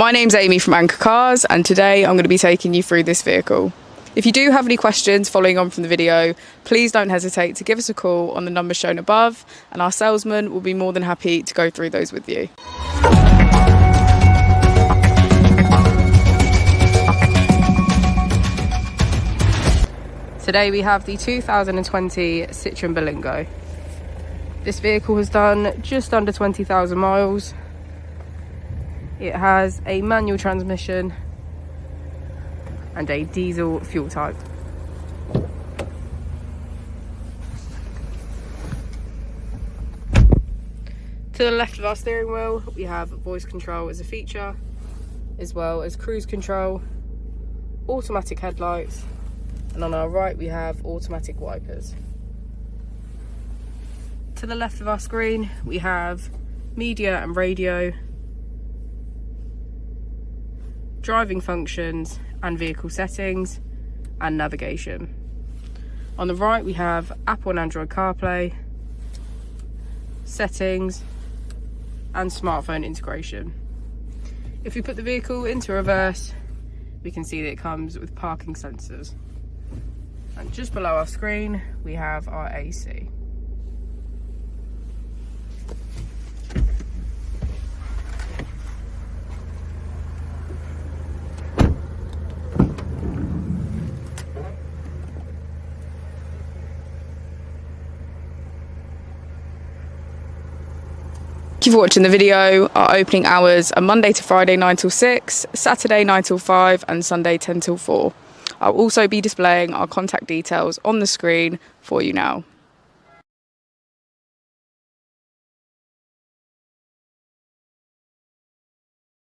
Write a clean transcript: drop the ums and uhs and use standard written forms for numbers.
My name's Amy from Anchor Cars, and today I'm going to be taking you through this vehicle. If you do have any questions following on from the video, please don't hesitate to give us a call on the number shown above, and our salesman will be more than happy to go through those with you. Today we have the 2020 Citroen Berlingo. This vehicle has done just under 20,000 miles. It has a manual transmission and a diesel fuel type. To the left of our steering wheel, we have voice control as a feature, as well as cruise control, automatic headlights, and on our right we have automatic wipers. To the left of our screen, we have media and radio, driving functions and vehicle settings, and navigation. On the right we have Apple and Android CarPlay, settings, and smartphone integration. If we put the vehicle into reverse, we can see that it comes with parking sensors. And just below our screen we have our AC. Thank you for watching the video. Our opening hours are Monday to Friday 9 till 6, Saturday 9 till 5, and Sunday 10 till 4. I'll also be displaying our contact details on the screen for you now.